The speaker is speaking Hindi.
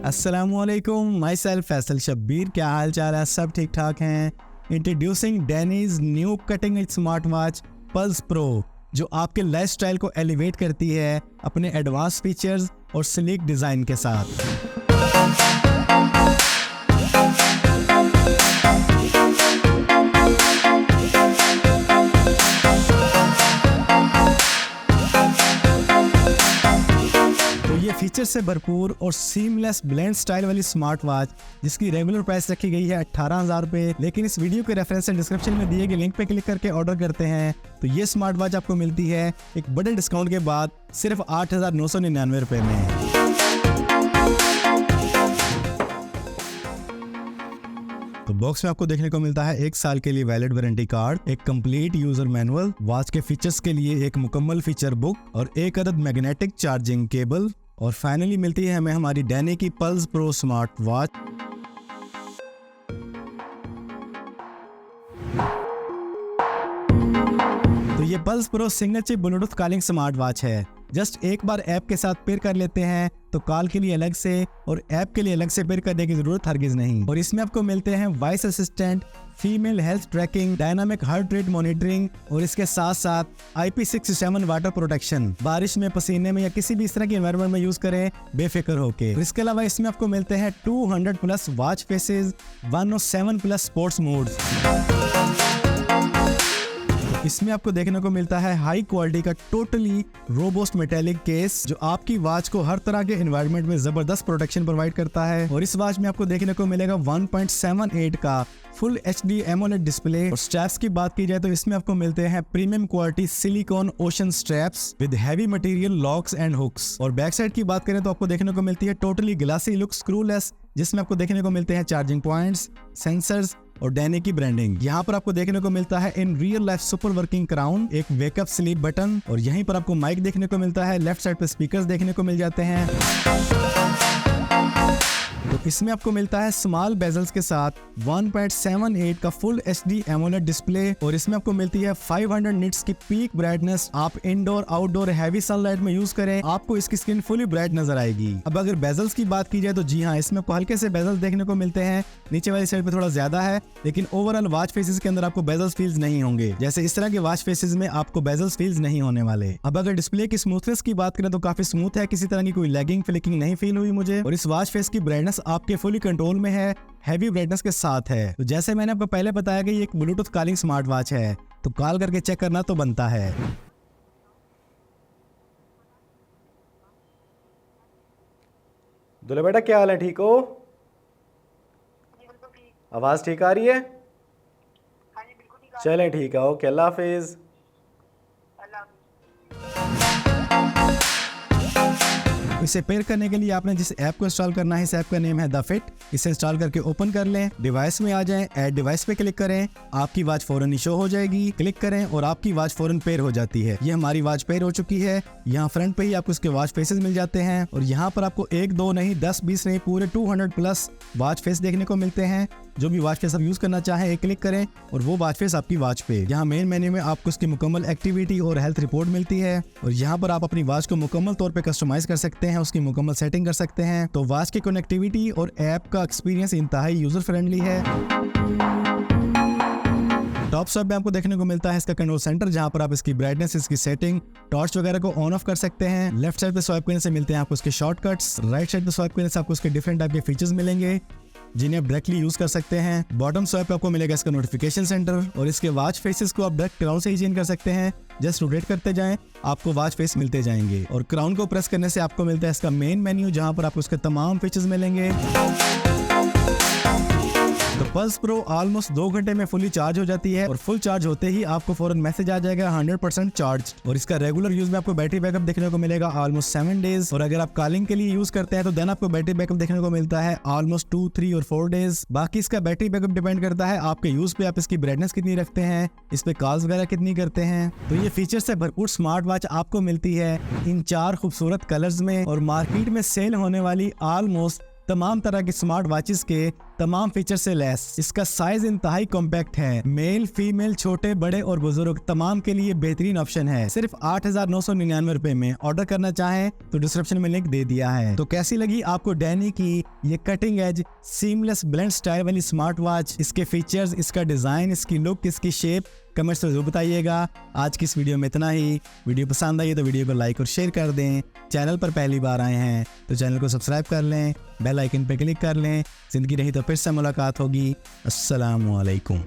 अस्सलामुअलैकुम, माई सेल्फ फैसल शब्बीर। क्या हाल चाल है? सब ठीक ठाक हैं। Introducing Danny's new cutting edge smart watch pulse pro, जो आपके लाइफस्टाइल को एलिवेट करती है अपने एडवांस फीचर्स और स्लीक डिज़ाइन के साथ। फीचर से भरपूर और सीमलेस ब्लेंड स्टाइल वाली स्मार्ट वॉच, जिसकी रेगुलर प्राइस रखी गई है 18,000 रुपए, लेकिन इस वीडियो के रेफरेंस से डिस्क्रिप्शन में दिए गए लिंक पे क्लिक करके ऑर्डर करते हैं तो ये स्मार्ट वॉच आपको मिलती है एक बड़े डिस्काउंट के बाद सिर्फ 8,999 रुपए में। तो बॉक्स में आपको देखने को मिलता है 1 साल के लिए वैलिड वारंटी कार्ड, एक कंप्लीट यूजर मैनुअल, वॉच के फीचर्स के लिए एक मुकम्मल फीचर बुक और एक अदद मैग्नेटिक चार्जिंग केबल, और फाइनली मिलती है हमें हमारी डैनी की पल्स प्रो स्मार्ट वॉच। तो ये pulse pro signature chip Bluetooth calling smart watch है। जस्ट एक बार ऐप के साथ पेयर कर लेते हैं तो कॉल के लिए अलग से और ऐप के लिए अलग से पेयर करने की जरूरत हरगिज नहीं। और इसमें आपको मिलते हैं voice assistant, female health trekking, dynamic heart rate monitoring और इसके साथ साथ IP67 वाटर प्रोटेक्शन। बारिश में, पसीने में या किसी भी इस तरह की एनवायरनमेंट में यूज करें बेफिक्र होके। इसके अलावा इसमें आपको मिलते हैं 200 plus watch faces, 107 plus sports modes. इसमें आपको देखने को मिलता है हाई क्वालिटी का टोटली रोबोस्ट मेटेलिक केस, जो आपकी वॉच को हर तरह के एनवायरनमेंट में जबरदस्त प्रोटेक्शन प्रोवाइड करता है। और इस वॉच में आपको देखने को मिलेगा 1.78 का फुल HD एमोलेड डिस्प्ले। और स्ट्रैप्स की बात की जाए तो इसमें आपको मिलते हैं premium quality silicone ocean straps with heavy material locks and hooks. और बैक साइड की बात करें तो आपको देखने को मिलती है टोटली ग्लासी लुक स्क्रूलेस, जिसमें आपको देखने को मिलते हैं चार्जिंग पॉइंट्स, सेंसर्स और डैनी की ब्रांडिंग। यहाँ पर आपको देखने को मिलता है in real life super working crown, एक वेकअप स्लीप बटन, और यहीं पर आपको माइक देखने को मिलता है। लेफ्ट साइड पे स्पीकर्स देखने को मिल जाते हैं। तो इसमें आपको मिलता है स्मॉल बेजल्स के साथ 1.78 का फुल HD एमोलेड डिस्प्ले, और इसमें आपको मिलती है 500 निट्स की पीक ब्राइटनेस। आप इंडोर आउटडोर हैवी सनलाइट में यूज करें, आपको इसकी स्क्रीन फुली ब्राइट नजर आएगी। अब अगर बेजल्स की बात की जाए तो जी हाँ, इसमें आपको हल्के से बेजल्स देखने को मिलते हैं। नीचे वाली साइड पे थोड़ा ज्यादा है, लेकिन ओवरऑल वॉच फेसेस के अंदर आपको बेजल्स फील्स नहीं होंगे। जैसे इस तरह के वॉच फेसेस में आपको बेजल्स फील्स नहीं होने वाले। अब अगर डिस्प्ले की स्मूथनेस की बात करें तो काफी स्मूथ है, किसी तरह की कोई लैगिंग फ्लिकिंग नहीं फील हुई मुझे। और इस वॉच फेस की ब्राइटनेस आपके फुली कंट्रोल में है, हैवी ब्राइटनेस के साथ है। तो जैसे मैंने आपको पहले बताया कि ये एक ब्लूटूथ कॉलिंग स्मार्ट वॉच है, तो कॉल करके चेक करना तो बनता है। दुल्हे बेटा, क्या हाल है? ठीक हो? आवाज ठीक आ रही है? चलें ठीक है, ओके, अल्लाह हाफिज। इसे पेयर करने के लिए आपने जिस ऐप को इंस्टॉल करना है, इस ऐप का नेम है द फिट। इसे इंस्टॉल करके ओपन कर लें, डिवाइस में आ जाएं, ऐड डिवाइस पे क्लिक करें, आपकी वॉच फौरन शो हो जाएगी। क्लिक करें और आपकी वॉच फौरन पेयर हो जाती है। ये हमारी वॉच पेयर हो चुकी है। यहाँ फ्रंट पे ही आपको इसके वॉच फेसेस मिल जाते हैं, और यहाँ पर आपको 1 2 नहीं 10 20 नहीं पूरे 200 प्लस वॉच फेस देखने को मिलते हैं। जो भी वॉच फेस आप यूज करना चाहें एक क्लिक करें और वो वॉच फेस आपकी वॉच पे। यहाँ मेन मेन्यू में आपको उसकी मुकम्मल एक्टिविटी और हेल्थ रिपोर्ट मिलती है, और यहाँ पर आप अपनी वॉच को मुकम्मल तौर पे कस्टमाइज कर सकते हैं, उसकी मुकम्मल सेटिंग कर सकते हैं। तो वॉच की कनेक्टिविटी और ऐप का एक्सपीरियंस इंतहाई यूजर फ्रेंडली है। टॉप सब में आपको देखने को मिलता है इसका कंट्रोल सेंटर, जहां पर आप इसकी ब्राइटनेस, इसकी सेटिंग, टॉर्च वगैरह को ऑन ऑफ कर सकते हैं। लेफ्ट साइड पे स्वाइप करने से मिलते हैं आपको इसके शॉर्टकट्स, राइट साइड पे स्वाइप करने से आपको इसके डिफरेंट टाइप के फीचर्स मिलेंगे जिन्हें आप डायरेक्टली यूज कर सकते हैं। बॉटम स्वाइप पे आपको मिलेगा इसका नोटिफिकेशन सेंटर, और इसके वॉच फेसेस को आप डायरेक्ट क्राउन से ही चेंज कर सकते हैं। जस्ट रोटेट करते जाएं, आपको वॉच फेस मिलते जाएंगे, और क्राउन को प्रेस करने से आपको मिलता है इसका मेन मेन्यू, जहां पर आपको उसके तमाम फीचर्स मिलेंगे। तो पल्स प्रो ऑलमोस्ट 2 घंटे में फुली चार्ज हो जाती है, और फुल चार्ज होते ही आपको फौरन मैसेज आ जाएगा 100% चार्ज। और इसका रेगुलर यूज में आपको बैटरी बैकअप देखने को मिलेगा ऑलमोस्ट 7 डेज, और अगर आप कॉलिंग के लिए यूज करते हैं तो देन आपको बैटरी बैकअप देखने को मिलता है ऑलमोस्ट 2 3 और 4 डेज। बाकी इसका बैटरी बैकअप डिपेंड करता है आपके यूज पे, आप इसकी ब्राइटनेस कितनी रखते हैं, इस पे कॉल्स वगैरह कितनी करते हैं। तो ये फीचर से भरपूर स्मार्ट वॉच आपको मिलती है इन 4 खूबसूरत कलर्स में, और मार्केट में सेल होने वाली ऑलमोस्ट तमाम तरह की स्मार्ट वॉचेस के तमाम फीचर से लेस। इसका साइज इंतहाई कॉम्पैक्ट है। मेल फीमेल छोटे बड़े और बुजुर्ग तमाम के लिए बेहतरीन ऑप्शन है। सिर्फ 8,999 रुपए में। ऑर्डर करना चाहें तो डिस्क्रिप्शन में लिंक दे दिया है। तो कैसी लगी आपको डैनी की ये cutting edge seamless blend style वाली स्मार्ट वॉच? इसके फीचर्स, इसका डिजाइन, इसकी लुक, इसकी शेप कमेंट्स में जरूर बताइएगा। आज की इस वीडियो में इतना ही। वीडियो पसंद आई तो वीडियो को लाइक और शेयर कर दें। चैनल पर पहली बार आए हैं तो चैनल को सब्सक्राइब कर लें, बेल आइकन पर क्लिक कर लें। जिंदगी रही तो फिर से मुलाकात होगी। अस्सलाम वालेकुम।